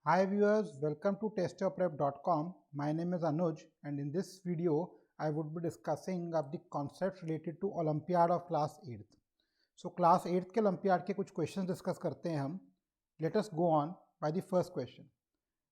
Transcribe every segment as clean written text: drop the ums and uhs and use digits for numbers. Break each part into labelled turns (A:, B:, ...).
A: Hi viewers, welcome to testyourprep.com. My name is Anuj and in this video I would be discussing of the concepts related to Olympiad of class 8th. So class 8th के Olympiad के कुछ questions discuss करते हैं हम. Let us go on by the first question.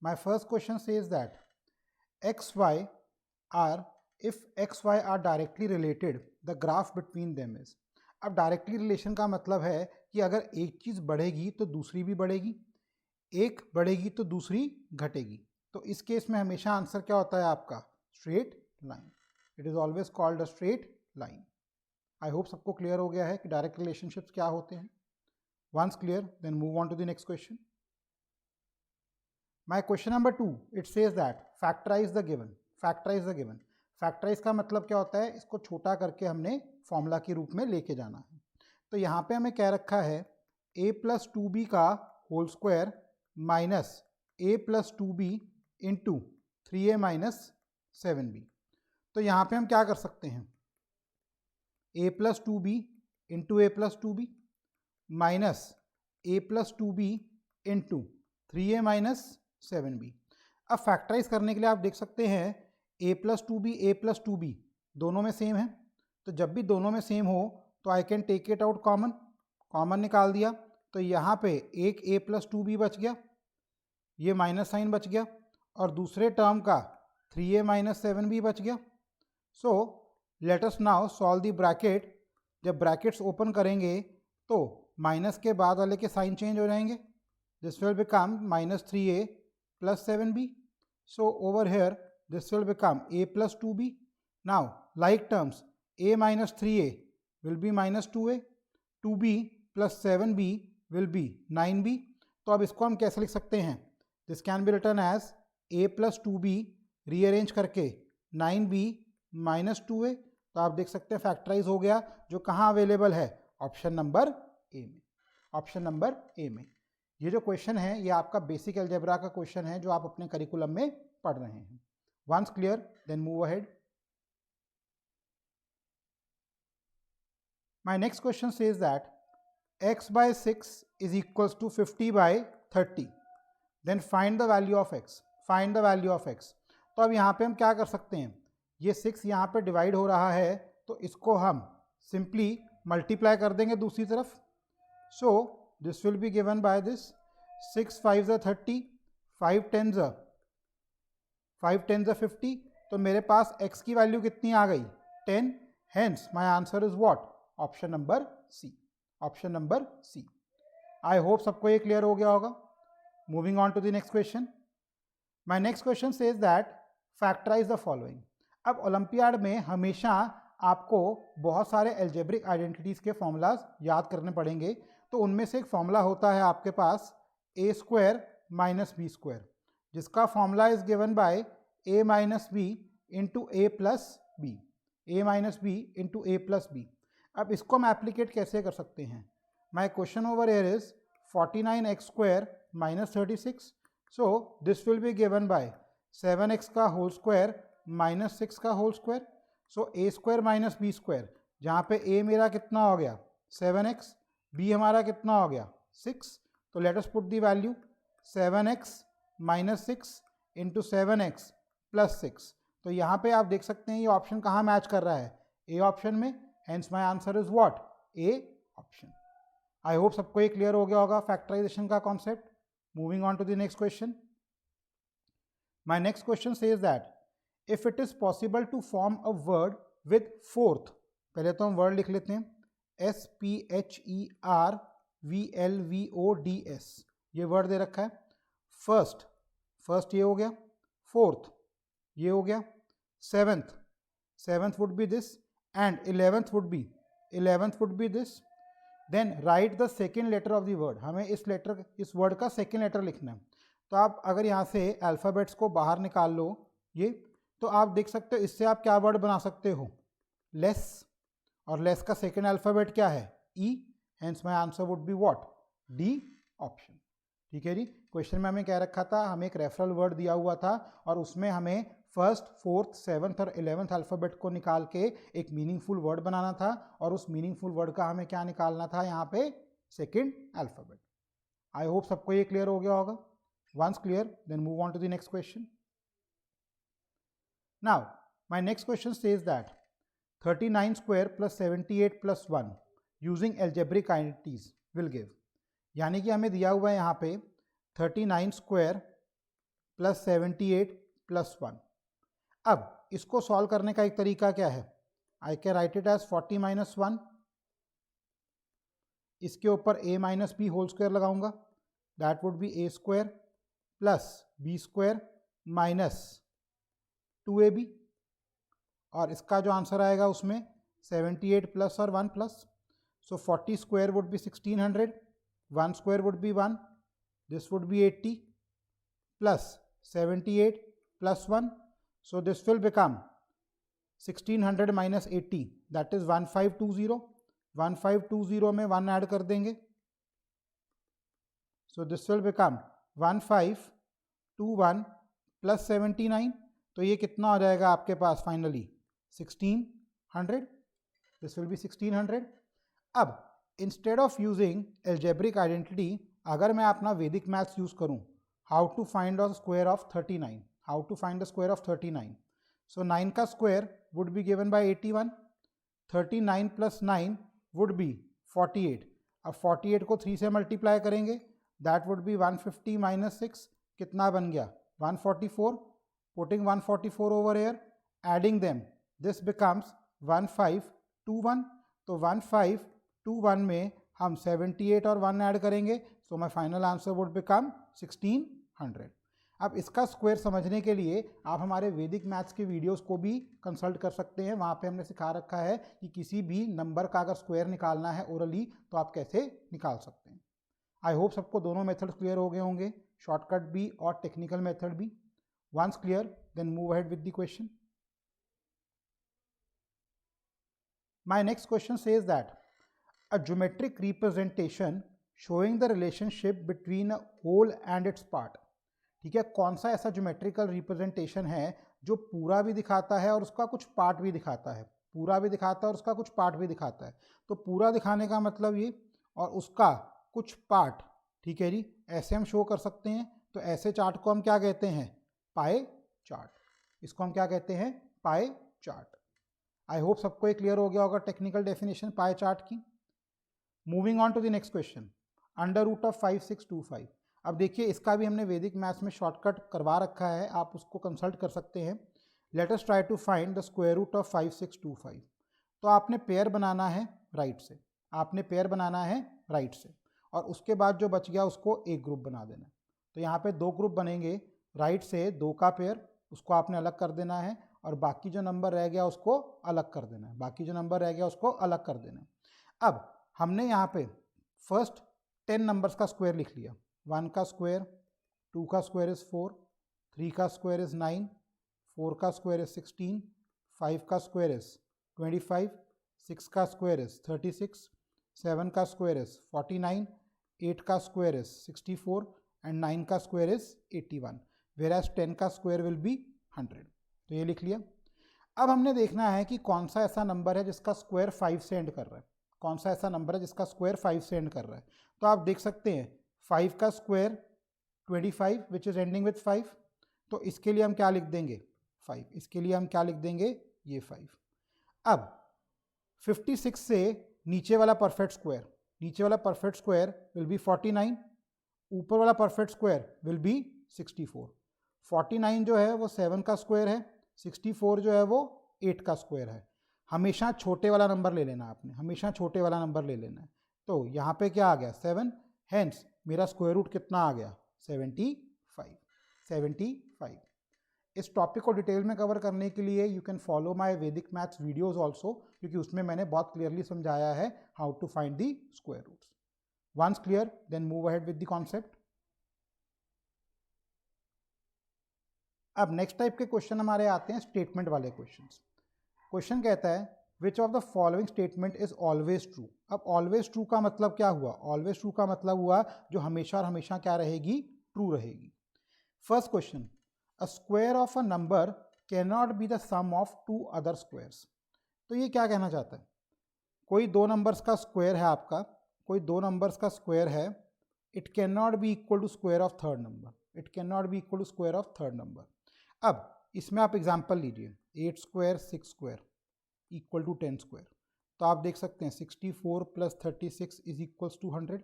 A: My first question says that xy are, if xy are directly related, the graph between them is. अब directly relation का मतलब है कि अगर एक चीज़ बढ़ेगी तो दूसरी भी बढ़ेगी, एक बढ़ेगी तो दूसरी घटेगी. तो इस केस में हमेशा आंसर क्या होता है आपका? Straight line. It is always called a straight line. I hope सबको क्लियर हो गया है कि डायरेक्ट रिलेशनशिप्स क्या होते हैं. Once clear, then move on to the next question. My question number 2, it says that factorise the given. Factorise the given. Factorise का मतलब क्या होता है? इसको छोटा करके हमने फॉर्मूला के रूप में लेके जाना है. तो यहाँ पे हमें क्या रखा है? a प्लस 2b का whole square minus a plus 2b into 3a minus 7b. तो यहाँ पे हम क्या कर सकते हैं? a plus 2b into a plus 2b minus a plus 2b into 3a minus 7b. अब फैक्टराइज करने के लिए आप देख सकते हैं a प्लस 2b दोनों में सेम है. तो जब भी दोनों में सेम हो तो I can take it out common. Common निकाल दिया तो यहाँ पे एक a प्लस 2b बच गया, ये माइनस साइन बच गया, और दूसरे टर्म का 3a माइनस 7b बच गया. So let us now solve the bracket. जब ब्रैकेट्स ओपन करेंगे तो माइनस के बाद वाले के साइन चेंज हो जाएंगे. This will become minus 3a plus 7b. So over here this will become a plus 2b. Now like terms, a minus 3a will be minus 2a, 2b plus 7b will be 9b. तो अब इसको हम कैसे लिख सकते हैं? This can be written as a plus 2b rearrange करके 9b minus 2a. तो आप देख सकते हैं फैक्टराइज हो गया, जो कहाँ अवेलेबल है? ऑप्शन नंबर ए में. ऑप्शन नंबर ए में. ये जो क्वेश्चन है ये आपका बेसिक अलजेब्रा का क्वेश्चन है जो आप अपने करिकुलम में पढ़ रहे हैं. Once clear, then move ahead. My next question says that x by 6 is equals to 50 by 30. Then find the value of x. Find the value of x. तो अब यहाँ पे हम क्या कर सकते हैं? ये 6 यहाँ पे डिवाइड हो रहा है तो इसको हम सिंपली मल्टीप्लाई कर देंगे दूसरी तरफ. सो this will be given by this 6 5 30, 5 10 50. तो मेरे पास x की वैल्यू कितनी आ गई? 10. Hence my answer is what? Option number C. Option number C. I hope सबको ये क्लियर हो गया होगा. Moving on to the next question. My next question says that factorise the following. अब ओलंपियाड में हमेशा आपको बहुत सारे एल्जेब्रिक आइडेंटिटीज के फॉर्मूलाज याद करने पड़ेंगे. तो उनमें से एक फॉर्मूला होता है आपके पास a square minus B square, जिसका formula is given by a minus B into A plus B. A minus B into A plus B. अब इसको हम एप्लीकेट कैसे कर सकते हैं? My question over here is 49x square minus 36. So this will be given by 7x का whole square minus 6 का whole square. So A square minus B square, जहाँ पे a मेरा कितना हो गया? 7x, b हमारा कितना हो गया? 6. तो let us put the value 7x minus 6 into 7x plus 6. तो यहाँ पे आप देख सकते हैं ये ऑप्शन कहाँ मैच कर रहा है? ए ऑप्शन में. Hence my answer is what? A option. I hope सबको ये क्लियर हो गया होगा फैक्टराइजेशन का concept. Moving on to the next question. My next question says that if it is possible to form a word with fourth, पहले तो हम word लिख लेते हैं SPHERVLVODS. ये वर्ड दे रखा है. फर्स्ट ये हो गया, फोर्थ ये हो गया, seventh would be this, and 11th would be this. Then write the second letter of the word. हमें इस वर्ड का सेकेंड लेटर लिखना है. तो आप अगर यहाँ से अल्फ़ाबेट्स को बाहर निकाल लो ये, तो आप देख सकते हो इससे आप क्या वर्ड बना सकते हो? लेस. और लेस का सेकेंड अल्फ़ाबेट क्या है? E. Hence my answer would be what? D option. ठीक है जी. क्वेश्चन में हमें क्या रखा था? हमें एक रेफरल वर्ड दिया हुआ था और उसमें हमें फर्स्ट, फोर्थ, सेवन्थ और 11th अल्फ़ाबेट को निकाल के एक मीनिंगफुल वर्ड बनाना था, और उस मीनिंगफुल वर्ड का हमें क्या निकालना था? यहाँ पे सेकेंड अल्फ़ाबेट. आई होप सबको ये क्लियर हो गया होगा. Once clear, then move on to the next question. Now, my next question says that 39 square plus 78 plus 1 using algebraic identities will give, यानी कि हमें दिया हुआ है यहाँ पे 39 स्क्वायर प्लस 78 प्लस 1. अब इसको सॉल्व करने का एक तरीका क्या है? I can write it as 40 minus 1, इसके ऊपर a minus B whole square लगाऊंगा, that would be a square plus b square minus 2ab, और इसका जो आंसर आएगा उसमें 78 प्लस और 1 plus, so 40 square would B 1600, 1 square would B 1, this would be 80 plus 78 plus 1, so this will become 1600 minus 80, that is 1520. 1520 में 1 add कर देंगे, so this will become 1521 plus 79. तो ये कितना हो जाएगा आपके पास फाइनली 1600. This will be 1600. अब instead of using algebraic identity, अगर मैं अपना वैदिक मैथ्स यूज करूं, how to find the square of 39, how to find the square of 39. So 9 का square would be given by 81, 39 plus 9 would be 48. अब 48 को 3 से multiply करेंगे, दैट वुड बी 150 माइनस 6, कितना बन गया 144. Putting 144 over air, adding them, this becomes 1521. तो 1521 में हम 78 और 1 ऐड करेंगे, so my final answer would become 1600. अब इसका स्क्वायर समझने के लिए आप हमारे वैदिक मैथ्स के वीडियोस को भी कंसल्ट कर सकते हैं. वहाँ पे हमने सिखा रखा है कि किसी भी नंबर का अगर स्क्वायर निकालना है ओरली तो आप कैसे निकाल सकते हैं. आई होप सबको दोनों मेथड्स क्लियर हो गए होंगे, शॉर्टकट भी और टेक्निकल मेथड भी. Once clear, then move ahead with the question. My next question says that a geometric representation showing the relationship between a whole and its part. ठीक है, कौन सा ऐसा ज्योमेट्रिकल रिप्रेजेंटेशन है जो पूरा भी दिखाता है और उसका कुछ पार्ट भी दिखाता है, पूरा भी दिखाता है और उसका कुछ पार्ट भी दिखाता है. तो पूरा दिखाने का मतलब ये, और उसका कुछ पार्ट, ठीक है जी, ऐसे हम शो कर सकते हैं. तो ऐसे चार्ट को हम क्या कहते हैं? पाए चार्ट. इसको हम क्या कहते हैं? पाए चार्ट. आई होप सबको ये क्लियर हो गया होगा टेक्निकल डेफिनेशन पाए चार्ट की. Moving on to the next question, under root of 5625. अब देखिए इसका भी हमने वैदिक मैथ्स में शॉर्टकट करवा रखा है, आप उसको कंसल्ट कर सकते हैं. Let us try to find the square root of 5625. तो आपने पेयर बनाना है राइट से, आपने पेयर बनाना है राइट से, और उसके बाद जो बच गया उसको एक ग्रुप बना देना. तो यहाँ पे 2 ग्रुप बनेंगे, राइट से 2 का पेयर, उसको आपने अलग कर देना है, और बाकी जो नंबर रह गया उसको अलग कर देना है, बाकी जो नंबर रह गया उसको अलग कर देना है. अब हमने यहाँ पे फर्स्ट 10 नंबर्स का स्क्वायर लिख लिया. 1 का स्क्वायर, 2 का स्क्वायर इज़ 4, 3 का स्क्वायर इज़ 9, 4 का स्क्वायर इज़ 16, 5 का स्क्वायर इज़ 25, 6 का स्क्वायर इज़ 36, 7 का स्क्वायर इज़ 49, 8 का स्क्वायर इज़ 64 एंड 9 का स्क्वायर इज़ 81, वेयरएज 10 का स्क्वायर विल बी 100. तो ये लिख लिया. अब हमने देखना है कि कौन सा ऐसा नंबर है जिसका स्क्वायर 5 से एंड कर रहा है, कौन सा ऐसा नंबर है जिसका स्क्वायर 5 से एंड कर रहा है. तो आप देख सकते हैं 5 का square 25 which is ending with 5. तो इसके लिए हम क्या लिख देंगे? 5. इसके लिए हम क्या लिख देंगे? ये 5. अब 56 से नीचे वाला परफेक्ट स्क्वायर, नीचे वाला परफेक्ट स्क्वायर विल बी 49, ऊपर वाला परफेक्ट स्क्वायर विल बी 64. 49 जो है वो 7 का स्क्वायर है, 64 जो है वो 8 का स्क्वायर है. हमेशा छोटे वाला नंबर ले लेना आपने, हमेशा छोटे वाला नंबर ले लेना है. तो यहाँ पे क्या आ गया? 7. हेंस मेरा स्क्वायर रूट कितना आ गया? 75. 75. इस टॉपिक को डिटेल में कवर करने के लिए you can follow my Vedic maths videos also, क्योंकि उसमें मैंने बहुत क्लियरली समझाया है how to find the square roots. Once clear, then move ahead with the concept. अब नेक्स्ट टाइप के क्वेश्चन हमारे आते हैं स्टेटमेंट वाले क्वेश्चंस. क्वेश्चन कहता है which of the following statement is always true. अब ऑलवेज ट्रू का मतलब क्या हुआ? ऑलवेज ट्रू का मतलब हुआ जो हमेशा और हमेशा क्या रहेगी? ट्रू रहेगी. First question, a square of a number can not be the sum of 2 other squares. तो ये क्या कहना चाहता है? कोई 2 नंबर्स का स्क्वायर है आपका, कोई 2 नंबर्स का स्क्वायर है, it can not be equal to square of third number. It can not be equal to square of third number. अब इसमें आप एग्जाम्पल लीजिए, 8 square 6 square equal to 10 square. तो आप देख सकते हैं 64 प्लस 36 इज इक्वल्स टू 100।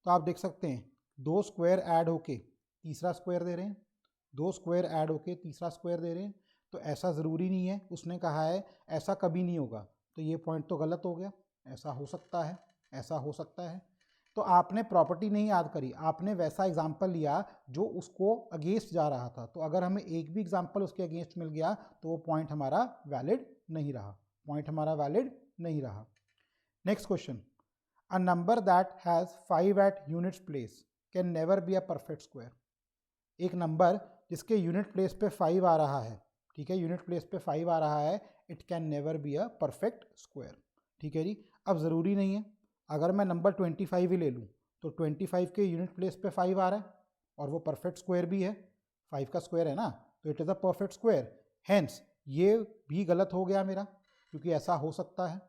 A: तो आप देख सकते हैं 2 स्क्वायर ऐड होके तीसरा स्क्वायर दे रहे हैं, 2 स्क्वायर ऐड होके तीसरा स्क्वायर दे रहे हैं। तो ऐसा ज़रूरी नहीं है, उसने कहा है ऐसा कभी नहीं होगा, तो ये पॉइंट तो गलत हो गया। ऐसा हो सकता है, ऐसा हो सकता है। तो आपने प्रॉपर्टी नहीं याद करी, आपने वैसा एग्जाम्पल लिया जो उसको अगेंस्ट जा रहा था। तो अगर हमें एक भी एग्जाम्पल उसके अगेंस्ट मिल गया तो वो पॉइंट हमारा वैलिड नहीं रहा, पॉइंट हमारा वैलिड नहीं रहा। Next question, a number that has 5 at units place can never be a perfect square. एक नंबर जिसके यूनिट प्लेस पे 5 आ रहा है, ठीक है, यूनिट प्लेस पे 5 आ रहा है, it can never be a perfect square. ठीक है जी। अब ज़रूरी नहीं है, अगर मैं नंबर 25 ही ले लूँ तो 25 के यूनिट प्लेस पे 5 आ रहा है और वो परफेक्ट स्क्वायर भी है, 5 का स्क्वायर है ना, तो it is a perfect square. Hence ये भी गलत हो गया मेरा, क्योंकि ऐसा हो सकता है।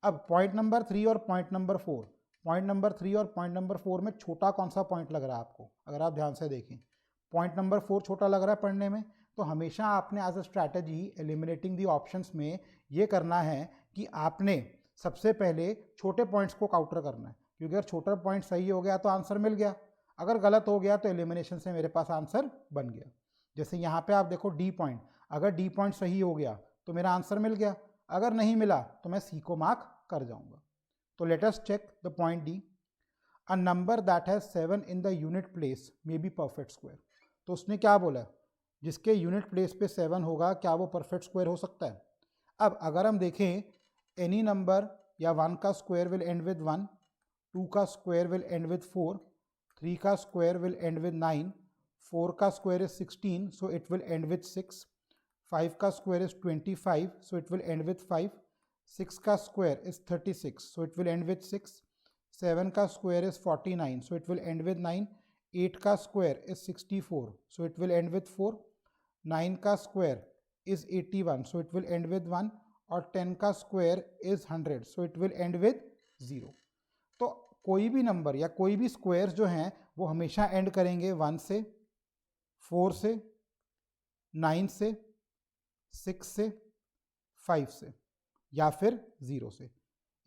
A: अब पॉइंट नंबर 3 और पॉइंट नंबर 4, पॉइंट नंबर 3 और पॉइंट नंबर 4 में छोटा कौन सा पॉइंट लग रहा है आपको? अगर आप ध्यान से देखें, पॉइंट नंबर 4 छोटा लग रहा है पढ़ने में। तो हमेशा आपने as a strategy eliminating the options में ये करना है कि आपने सबसे पहले छोटे पॉइंट्स को काउंटर करना है, क्योंकि अगर छोटा पॉइंट सही हो गया तो आंसर मिल गया, अगर गलत हो गया तो एलिमिनेशन से मेरे पास आंसर बन गया। जैसे यहाँ पे आप देखो डी पॉइंट, अगर डी पॉइंट सही हो गया तो मेरा आंसर मिल गया, अगर नहीं मिला तो मैं सी को मार्क कर जाऊंगा। तो let us check the point D, a number that has 7 in the unit place may be perfect square. तो उसने क्या बोला, जिसके यूनिट प्लेस पे 7 होगा क्या वो परफेक्ट स्क्वायर हो सकता है? अब अगर हम देखें, एनी नंबर या 1 का स्क्वायर विल एंड विद 1, 2 का स्क्वायर विल एंड विद 4, 3 का स्क्वायर विल एंड विद 9, 4 का square is 16 so it will and with 6, 5 का square is 25 so it will and with 5, 6 का square is 36 so it will and with 6, 7 का square is 49 so it will and with 9, 8 का square is 64 so it will and with 4, 9 का square is 81 so it will and with 1 और 10 का square is 100 so it will and with 0। तो कोई भी number या कोई भी स्क्वायर्स जो हैं वो हमेशा एंड करेंगे 1 से, 4 से, 9 से, 6 से, 5 से या फिर 0 से।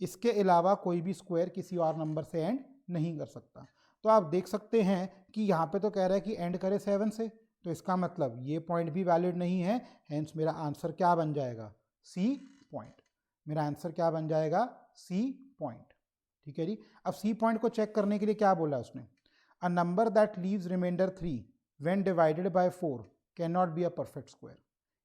A: इसके अलावा कोई भी स्क्वायर किसी और नंबर से एंड नहीं कर सकता। तो आप देख सकते हैं कि यहाँ पे तो कह रहा है कि एंड करे 7 से, तो इसका मतलब ये पॉइंट भी वैलिड नहीं है। हेंस मेरा आंसर क्या बन जाएगा? C point. मेरा आंसर क्या बन जाएगा? C point. ठीक है जी। अब सी पॉइंट को चेक करने के लिए क्या बोला उसने, a number that leaves remainder 3 when divided by 4 can not be a perfect square.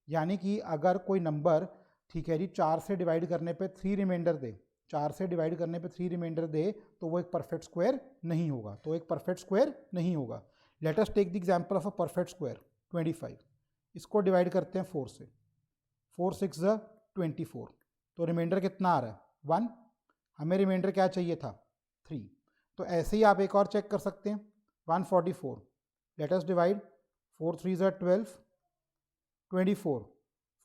A: यानी कि अगर कोई नंबर, ठीक है जी, 4 से डिवाइड करने पे 3 रिमाइंडर दे, 4 से डिवाइड करने पे 3 रिमाइंडर दे, तो वो एक परफेक्ट स्क्वायर नहीं होगा, तो एक परफेक्ट स्क्वायर नहीं होगा। Let us take the example of a perfect square 25। इसको डिवाइड करते हैं 4 से, 4 6 ज़ 24, तो रिमाइंडर कितना आ रहा है? 1। हमें रिमाइंडर क्या चाहिए था? 3। तो ऐसे ही आप एक और चेक कर सकते हैं, 144। लेट अस डिवाइड, 4 3 ज़ 12, 24,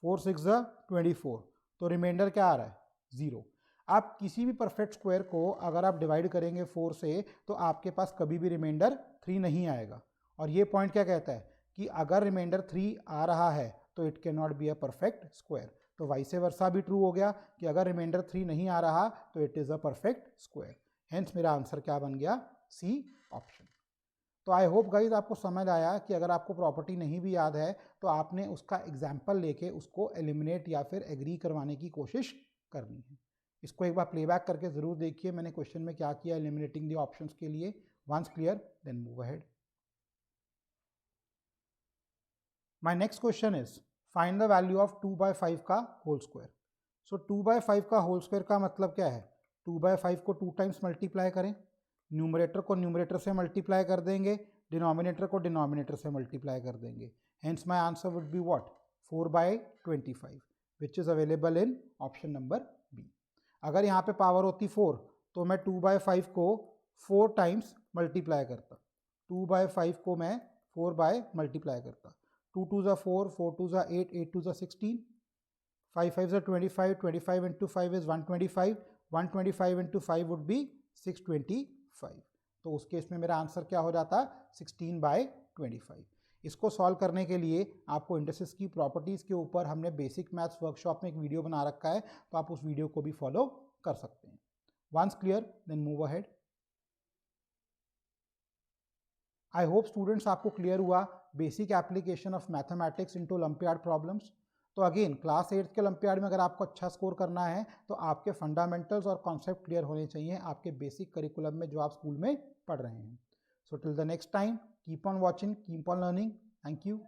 A: 4 6 ज़ 24, तो रिमाइंडर क्या आ रहा है? 0। आप किसी भी परफेक्ट स्क्वायर को अगर आप डिवाइड करेंगे 4 से तो आपके पास कभी भी रिमाइंडर 3 नहीं आएगा। और ये पॉइंट क्या कहता है कि अगर रिमाइंडर 3 आ रहा है तो it can not be a perfect square. तो वाइस वर्सा भी ट्रू हो गया कि अगर रिमाइंडर 3 नहीं आ रहा तो it is a perfect square. Hence मेरा आंसर क्या बन गया? C option. तो आई होप गाइज आपको समझ आया कि अगर आपको प्रॉपर्टी नहीं भी याद है तो आपने उसका एग्जाम्पल लेके उसको एलिमिनेट या फिर एग्री करवाने की कोशिश करनी है। इसको एक बार प्लेबैक करके ज़रूर देखिए मैंने क्वेश्चन में क्या किया एलिमिनेटिंग द ऑप्शंस के लिए। Once clear then move ahead. My next question is find the value of 2/5 का होल स्क्वायर। सो 2/5 का होल स्क्वायर का मतलब क्या है? 2/5 को 2 टाइम्स मल्टीप्लाई करें, न्यूमरेटर को न्यूमरेटर से मल्टीप्लाई कर देंगे, डिनोमिनेटर को डिनोमिनेटर से मल्टीप्लाई कर देंगे। Hence my answer would be what? 4/25 which is available in option number B. अगर यहाँ पे पावर होती 4 तो मैं 2/5 को 4 टाइम्स मल्टीप्लाई करता, 2/5 को मैं 4 बाय मल्टीप्लाई करता, 2 2 ज़ा 4, 4 2 ज़ा 8, 8 2 ज़ा 16, 5 5 ज़ा 25, 25 into 5 is 125, 125 into 5 would be 625। तो उस केस में मेरा आंसर क्या हो जाता? 16/25। इसको सॉल्व करने के लिए आपको इंडस्ट्रीज की प्रॉपर्टीज़ के ऊपर हमने बेसिक मैथ्स वर्कशॉप में एक वीडियो बना रखा है, तो आप उस वीडियो को भी फॉलो कर सकते हैं। Once clear then move ahead. I hope students आपको क्लियर हुआ basic application of mathematics into olympiad problems. तो अगेन क्लास 8 के ओलंपियाड में अगर आपको अच्छा स्कोर करना है तो आपके फंडामेंटल्स और कॉन्सेप्ट क्लियर होने चाहिए आपके बेसिक करिकुलम में जो आप स्कूल में पढ़ रहे हैं। So till the next time, keep on watching, keep on learning. Thank you.